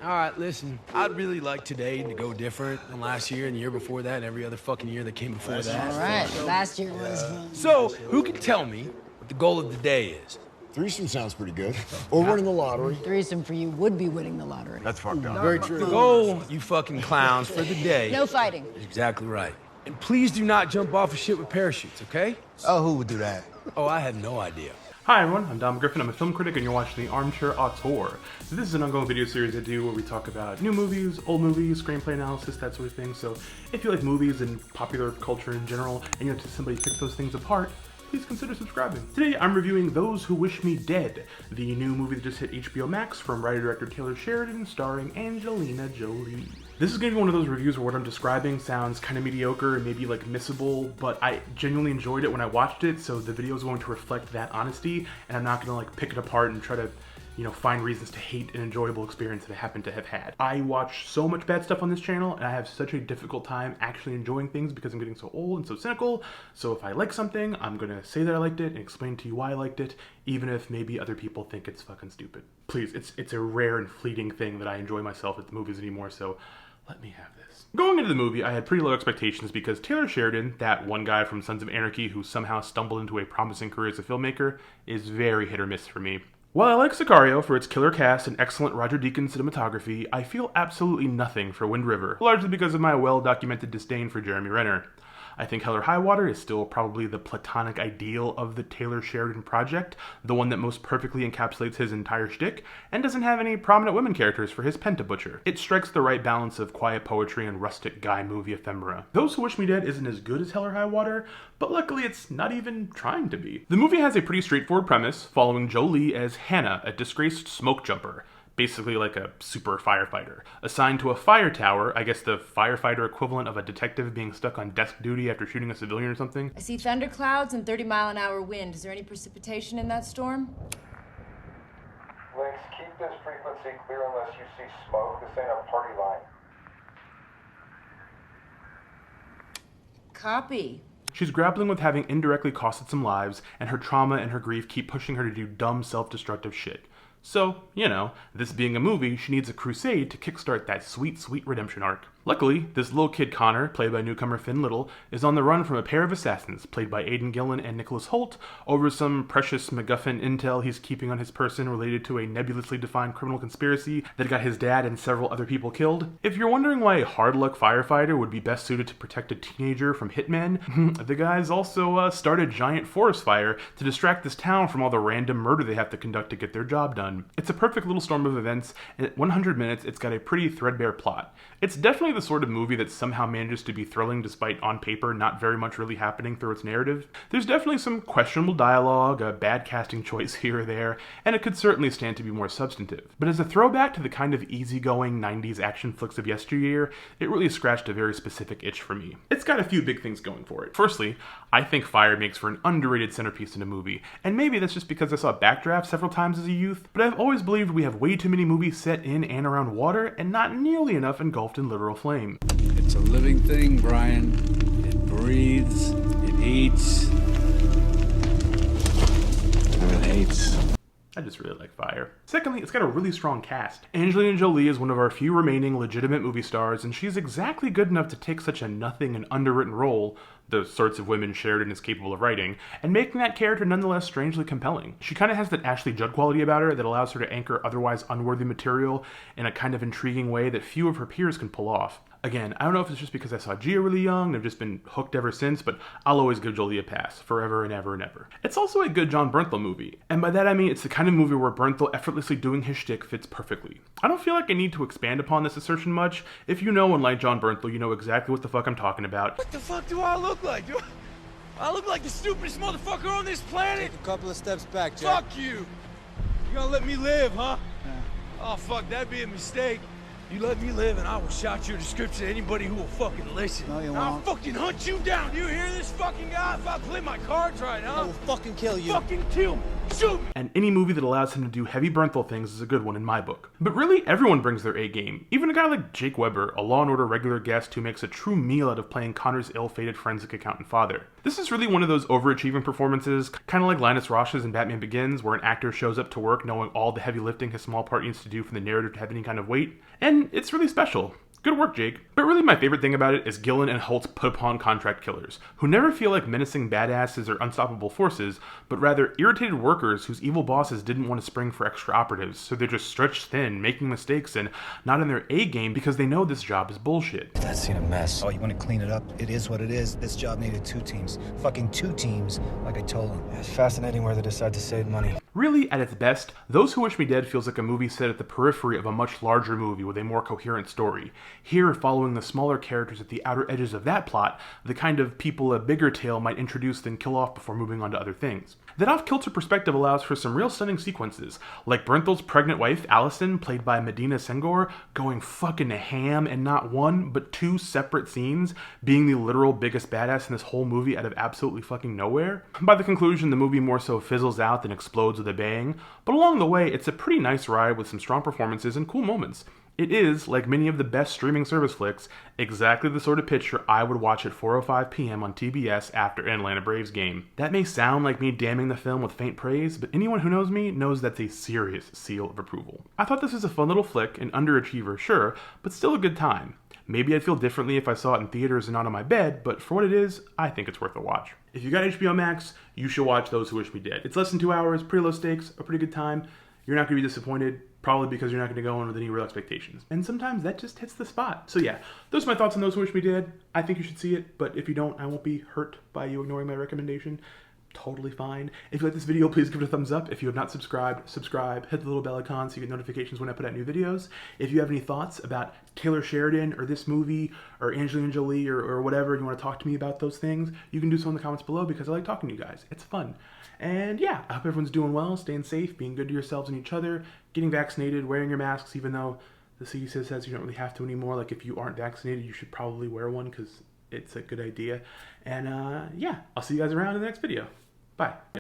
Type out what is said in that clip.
All right, listen, I'd really like today to go different than last year and the year before that and every other fucking year that came before that. All right, last year was fun. So, who can tell me what the goal of the day is? Threesome sounds pretty good. Or winning the lottery. Threesome for you would be winning the lottery. That's fucked up. Very true. The goal, you fucking clowns, for the day. No fighting. Is exactly right. And please do not jump off of shit with parachutes, okay? Oh, who would do that? Oh, I had no idea. Hi everyone, I'm Dom Griffin, I'm a film critic, and you're watching the Armchair Auteur. So this is an ongoing video series I do where we talk about new movies, old movies, screenplay analysis, that sort of thing. So if you like movies and popular culture in general, and you want to see somebody pick those things apart, please consider subscribing. Today I'm reviewing Those Who Wish Me Dead, the new movie that just hit HBO Max from writer-director Taylor Sheridan, starring Angelina Jolie. This is going to be one of those reviews where what I'm describing sounds kind of mediocre and maybe like missable, but I genuinely enjoyed it when I watched it, so the video is going to reflect that honesty, and I'm not going to like pick it apart and try to, you know, find reasons to hate an enjoyable experience that I happen to have had. I watch so much bad stuff on this channel, and I have such a difficult time actually enjoying things because I'm getting so old and so cynical. So if I like something, I'm gonna say that I liked it and explain to you why I liked it, even if maybe other people think it's fucking stupid. Please, it's a rare and fleeting thing that I enjoy myself at the movies anymore, so let me have this. Going into the movie, I had pretty low expectations because Taylor Sheridan, that one guy from Sons of Anarchy who somehow stumbled into a promising career as a filmmaker, is very hit or miss for me. While I like Sicario for its killer cast and excellent Roger Deakins cinematography, I feel absolutely nothing for Wind River, largely because of my well-documented disdain for Jeremy Renner. I think Hell or High Water is still probably the platonic ideal of the Taylor Sheridan project, the one that most perfectly encapsulates his entire shtick, and doesn't have any prominent women characters for his pen to butcher. It strikes the right balance of quiet poetry and rustic guy movie ephemera. Those Who Wish Me Dead isn't as good as Hell or High Water, but luckily it's not even trying to be. The movie has a pretty straightforward premise, following Jolie as Hannah, a disgraced smoke jumper. Basically like a super firefighter, assigned to a fire tower, I guess the firefighter equivalent of a detective being stuck on desk duty after shooting a civilian or something. I see thunderclouds and 30-mile-an-hour wind. Is there any precipitation in that storm? Links, keep this frequency clear unless you see smoke. This ain't a party line. Copy. She's grappling with having indirectly costed some lives, and her trauma and her grief keep pushing her to do dumb, self-destructive shit. So, you know, this being a movie, she needs a crusade to kickstart that sweet, sweet redemption arc. Luckily, this little kid Connor, played by newcomer Finn Little, is on the run from a pair of assassins, played by Aiden, Gillen, and Nicholas Hoult, over some precious MacGuffin intel he's keeping on his person related to a nebulously defined criminal conspiracy that got his dad and several other people killed. If you're wondering why a hard-luck firefighter would be best suited to protect a teenager from hitmen, the guys also started a giant forest fire to distract this town from all the random murder they have to conduct to get their job done. It's a perfect little storm of events, and at 100 minutes, it's got a pretty threadbare plot. It's definitely the sort of movie that somehow manages to be thrilling despite, on paper, not very much really happening through its narrative. There's definitely some questionable dialogue, a bad casting choice here or there, and it could certainly stand to be more substantive. But as a throwback to the kind of easygoing 90s action flicks of yesteryear, it really scratched a very specific itch for me. It's got a few big things going for it. Firstly, I think fire makes for an underrated centerpiece in a movie, and maybe that's just because I saw Backdraft several times as a youth, but I've always believed we have way too many movies set in and around water, and not nearly enough engulfed in literal flame. It's a living thing, Brian. It breathes, it eats, and it hates. I just really like fire. Secondly, it's got a really strong cast. Angelina Jolie is one of our few remaining legitimate movie stars, and she's exactly good enough to take such a nothing and underwritten role, the sorts of women Sheridan is capable of writing, and making that character nonetheless strangely compelling. She kind of has that Ashley Judd quality about her that allows her to anchor otherwise unworthy material in a kind of intriguing way that few of her peers can pull off. Again, I don't know if it's just because I saw Gia really young and I've just been hooked ever since, but I'll always give Jolie a pass, forever and ever and ever. It's also a good Jon Bernthal movie, and by that I mean it's the kind of movie where Bernthal effortlessly doing his shtick fits perfectly. I don't feel like I need to expand upon this assertion much. If you know and like Jon Bernthal, you know exactly what the fuck I'm talking about. What the fuck do I look like? Do I look like the stupidest motherfucker on this planet? Take a couple of steps back, Jack. Fuck you! You gonna let me live, huh? Yeah. Oh fuck, that'd be a mistake. You let me live and I will shout your description to anybody who will fucking listen. No, you won't. I'll fucking hunt you down. Do you hear this fucking guy? If I play my cards right, huh? I will fucking kill you. Fucking kill me. Shoot me! And any movie that allows him to do heavy Bernthal things is a good one in my book. But really, everyone brings their A game. Even a guy like Jake Weber, a Law & Order regular guest who makes a true meal out of playing Connor's ill-fated forensic accountant father. This is really one of those overachieving performances, kind of like Linus Rosh's in Batman Begins, where an actor shows up to work knowing all the heavy lifting his small part needs to do for the narrative to have any kind of weight. And it's really special. Good work, Jake. But really my favorite thing about it is Gillen and Hoult's put-upon contract killers, who never feel like menacing badasses or unstoppable forces, but rather irritated workers whose evil bosses didn't want to spring for extra operatives, so they're just stretched thin, making mistakes, and not in their A game because they know this job is bullshit. That scene a mess. Oh, you want to clean it up? It is what it is. This job needed 2 teams. Fucking 2 teams, like I told them. It's fascinating where they decide to save money. Really, at its best, Those Who Wish Me Dead feels like a movie set at the periphery of a much larger movie with a more coherent story. Here, following the smaller characters at the outer edges of that plot, the kind of people a bigger tale might introduce then kill off before moving on to other things. That off-kilter perspective allows for some real stunning sequences, like Bernthal's pregnant wife, Allison, played by Medina Senghor, going fucking ham in not one, but 2 separate scenes, being the literal biggest badass in this whole movie out of absolutely fucking nowhere. By the conclusion, the movie more so fizzles out than explodes with a bang, but along the way, it's a pretty nice ride with some strong performances and cool moments. It is, like many of the best streaming service flicks, exactly the sort of picture I would watch at 4:05 p.m. on TBS after an Atlanta Braves game. That may sound like me damning the film with faint praise, but anyone who knows me knows that's a serious seal of approval. I thought this was a fun little flick, an underachiever, sure, but still a good time. Maybe I'd feel differently if I saw it in theaters and not on my bed, but for what it is, I think it's worth a watch. If you got HBO Max, you should watch Those Who Wish Me Dead. It's less than 2 hours, pretty low stakes, a pretty good time. You're not going to be disappointed, probably because you're not going to go in with any real expectations. And sometimes that just hits the spot. So yeah, those are my thoughts on Those Who Wish Me Dead. I think you should see it, but if you don't, I won't be hurt by you ignoring my recommendation. Totally fine. If you like this video, please give it a thumbs up. If you have not subscribed, subscribe. Hit the little bell icon so you get notifications when I put out new videos. If you have any thoughts about Taylor Sheridan or this movie or Angelina Jolie or whatever, you want to talk to me about those things, you can do so in the comments below because I like talking to you guys. It's fun. And yeah, I hope everyone's doing well, staying safe, being good to yourselves and each other, getting vaccinated, wearing your masks, even though the CDC says you don't really have to anymore. Like if you aren't vaccinated, you should probably wear one because it's a good idea. And yeah, I'll see you guys around in the next video. Bye.